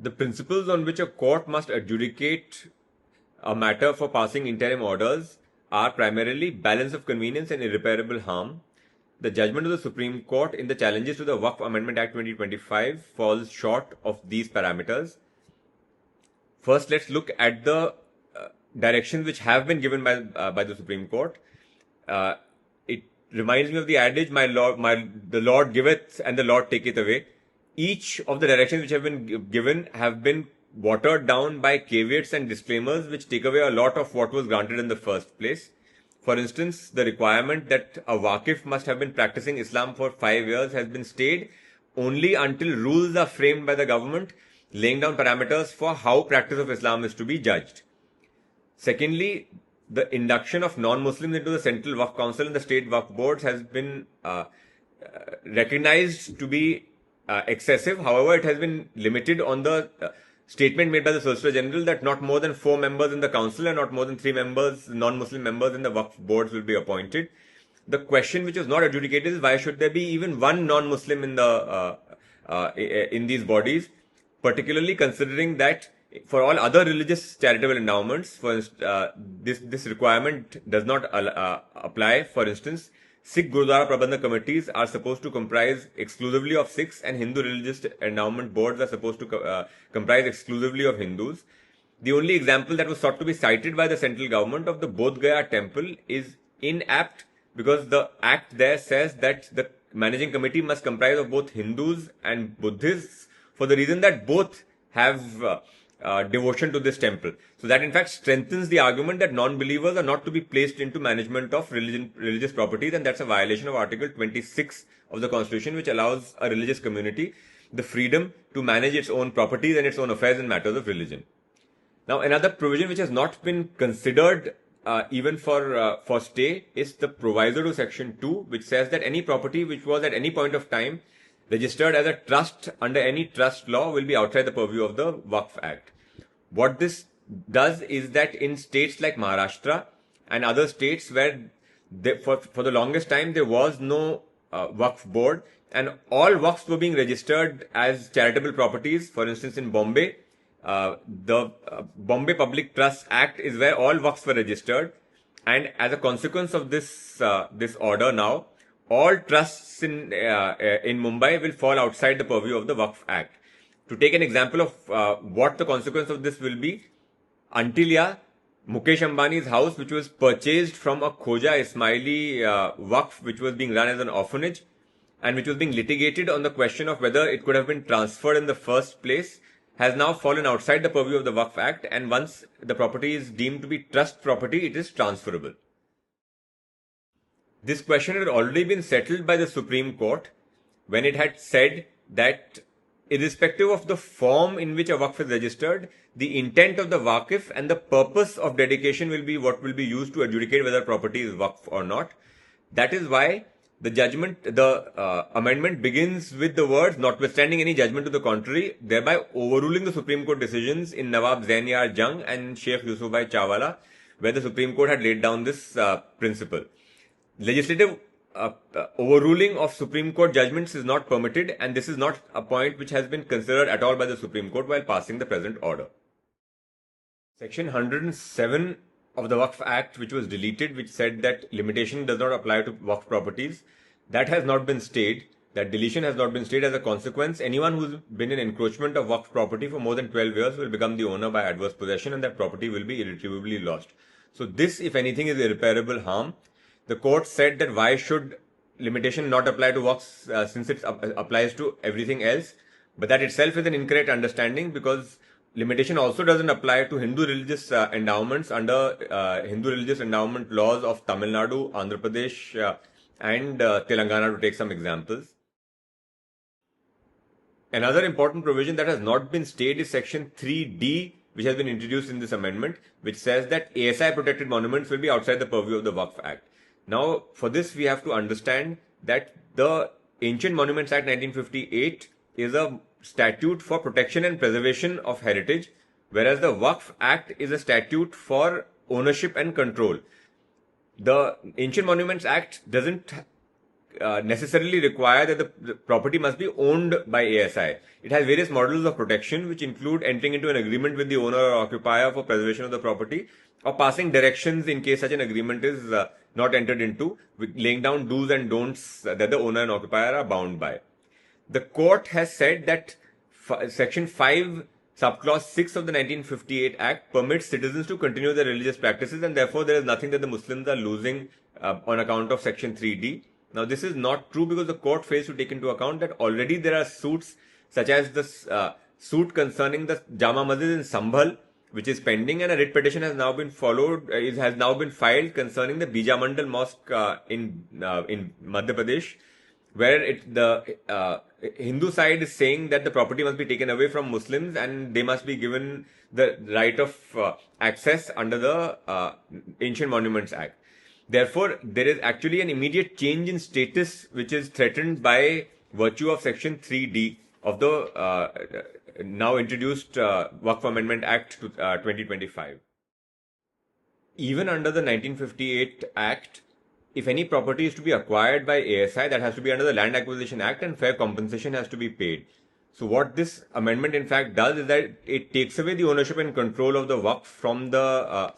The principles on which a court must adjudicate a matter for passing interim orders are primarily balance of convenience and irreparable harm. The judgment of the Supreme Court in the challenges to the Waqf Amendment Act 2025 falls short of these parameters. First, let's look at the directions which have been given by the Supreme Court. It reminds me of the adage, the Lord giveth and the Lord taketh away. Each of the directions which have been given have been watered down by caveats and disclaimers which take away a lot of what was granted in the first place. For instance, the requirement that a Waqif must have been practicing Islam for 5 years has been stayed only until rules are framed by the government, laying down parameters for how practice of Islam is to be judged. Secondly, the induction of non-Muslims into the Central Waqf Council and the State Waqf Boards has been recognized to be excessive. However, it has been limited on the statement made by the Solicitor General that not more than 4 members in the council and not more than 3 members, non-Muslim members in the Waqf boards will be appointed. The question which was not adjudicated is why should there be even one non-Muslim in these bodies, particularly considering that for all other religious charitable endowments, this requirement does not apply. For instance, Sikh Gurudwara Prabandhak committees are supposed to comprise exclusively of Sikhs, and Hindu religious endowment boards are supposed to comprise exclusively of Hindus. The only example that was sought to be cited by the central government of the Bodh Gaya temple is inapt because the act there says that the managing committee must comprise of both Hindus and Buddhists for the reason that both have devotion to this temple. So that in fact strengthens the argument that non-believers are not to be placed into management of religious properties, and that's a violation of Article 26 of the Constitution, which allows a religious community the freedom to manage its own properties and its own affairs in matters of religion. Now, another provision which has not been considered even for stay is the proviso to Section 2, which says that any property which was at any point of time registered as a trust under any trust law will be outside the purview of the Waqf Act. What this does is that in states like Maharashtra and other states where for the longest time there was no Waqf board and all Waqfs were being registered as charitable properties. For instance, in Bombay, the Bombay Public Trust Act is where all Waqfs were registered, and as a consequence of this order now, all trusts in Mumbai will fall outside the purview of the Waqf Act. To take an example of what the consequence of this will be, Antilia, Mukesh Ambani's house, which was purchased from a Khoja Ismaili Waqf, which was being run as an orphanage, and which was being litigated on the question of whether it could have been transferred in the first place, has now fallen outside the purview of the Waqf Act, and once the property is deemed to be trust property, it is transferable. This question had already been settled by the Supreme Court when it had said that irrespective of the form in which a Waqf is registered, the intent of the Waqif and the purpose of dedication will be what will be used to adjudicate whether property is Waqf or not. That is why the amendment begins with the words, notwithstanding any judgment to the contrary, thereby overruling the Supreme Court decisions in Nawab Zain Yar Jung and Sheikh Yusufbhai Chawala, where the Supreme Court had laid down this principle. Legislative overruling of Supreme Court judgments is not permitted, and this is not a point which has been considered at all by the Supreme Court while passing the present order. Section 107 of the Waqf Act, which was deleted, which said that limitation does not apply to Waqf properties, that has not been stayed. That deletion has not been stayed. As a consequence, anyone who's been in encroachment of Waqf property for more than 12 years will become the owner by adverse possession, and that property will be irretrievably lost. So this, if anything, is irreparable harm. The court said that why should limitation not apply to Waqfs since it applies to everything else, but that itself is an incorrect understanding because limitation also doesn't apply to Hindu religious endowments under Hindu religious endowment laws of Tamil Nadu, Andhra Pradesh and Telangana, to take some examples. Another important provision that has not been stayed is Section 3D, which has been introduced in this amendment, which says that ASI protected monuments will be outside the purview of the Waqf Act. Now, for this, we have to understand that the Ancient Monuments Act 1958 is a statute for protection and preservation of heritage, whereas the Waqf Act is a statute for ownership and control. The Ancient Monuments Act doesn't necessarily require that the property must be owned by ASI. It has various models of protection, which include entering into an agreement with the owner or occupier for preservation of the property, or passing directions in case such an agreement is not entered into, with laying down do's and don'ts that the owner and occupier are bound by. The court has said that Section 5, Subclause 6 of the 1958 Act permits citizens to continue their religious practices, and therefore there is nothing that the Muslims are losing on account of Section 3D. Now, this is not true because the court fails to take into account that already there are suits such as the suit concerning the Jama Masjid in Sambhal, which is pending, and a writ petition has now been filed concerning the Bija Mandal Mosque in Madhya Pradesh, where the Hindu side is saying that the property must be taken away from Muslims and they must be given the right of access under the Ancient Monuments Act. Therefore, there is actually an immediate change in status which is threatened by virtue of Section 3D of the now introduced Waqf Amendment Act 2025. Even under the 1958 Act, if any property is to be acquired by ASI, that has to be under the Land Acquisition Act and fair compensation has to be paid. So what this amendment in fact does is that it takes away the ownership and control of the Waqf from the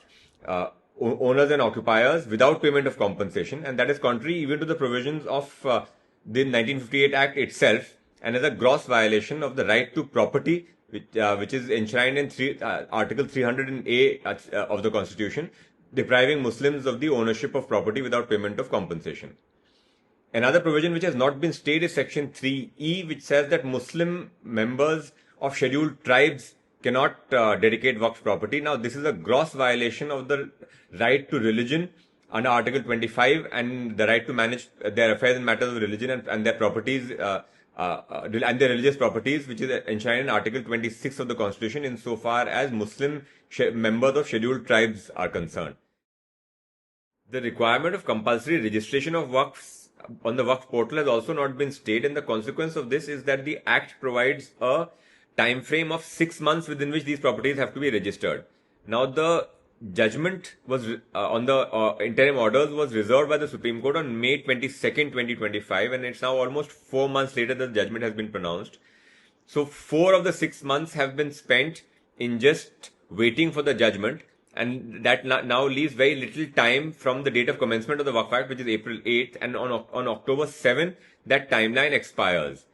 owners and occupiers without payment of compensation, and that is contrary even to the provisions of the 1958 Act itself, and is a gross violation of the right to property, which is enshrined in Article 300A of the Constitution, depriving Muslims of the ownership of property without payment of compensation. Another provision which has not been stayed is Section 3E, which says that Muslim members of scheduled tribes cannot dedicate Waqf property. Now, this is a gross violation of the right to religion under Article 25 and the right to manage their affairs in matters of religion and their properties and their religious properties, which is enshrined in Article 26 of the Constitution insofar as Muslim members of scheduled tribes are concerned. The requirement of compulsory registration of Waqfs on the Waqf portal has also not been stayed, and the consequence of this is that the Act provides a time frame of 6 months within which these properties have to be registered. Now, the judgment was on the interim orders was reserved by the Supreme Court on May 22nd, 2025, and it's now almost 4 months later that the judgment has been pronounced. So 4 of the 6 months have been spent in just waiting for the judgment, and that now leaves very little time from the date of commencement of the Waqf Act, which is April 8th, and on October 7th, that timeline expires.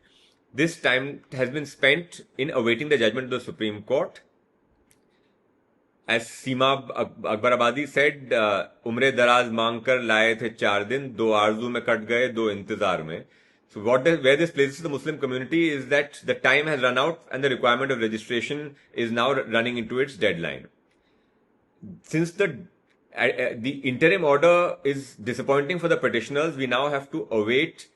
This time has been spent in awaiting the judgment of the Supreme Court. As Seema Akbarabadi said, umre daraz maang kar laaye the 4 din, 2 arzu mein kat gaye, 2 intizar mein. So where this places the Muslim community is that the time has run out and the requirement of registration is now running into its deadline. Since the interim order is disappointing for the petitioners, we now have to await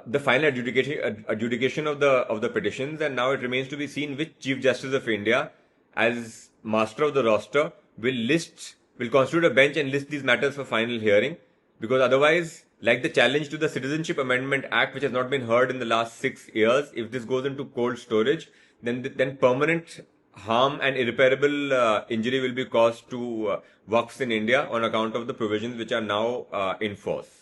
the final adjudication of the petitions, and now it remains to be seen which Chief Justice of India, as master of the roster, will constitute a bench and list these matters for final hearing, because otherwise, like the challenge to the Citizenship Amendment Act, which has not been heard in the last 6 years, if this goes into cold storage, then permanent harm and irreparable injury will be caused to Waqfs in India on account of the provisions which are now in force.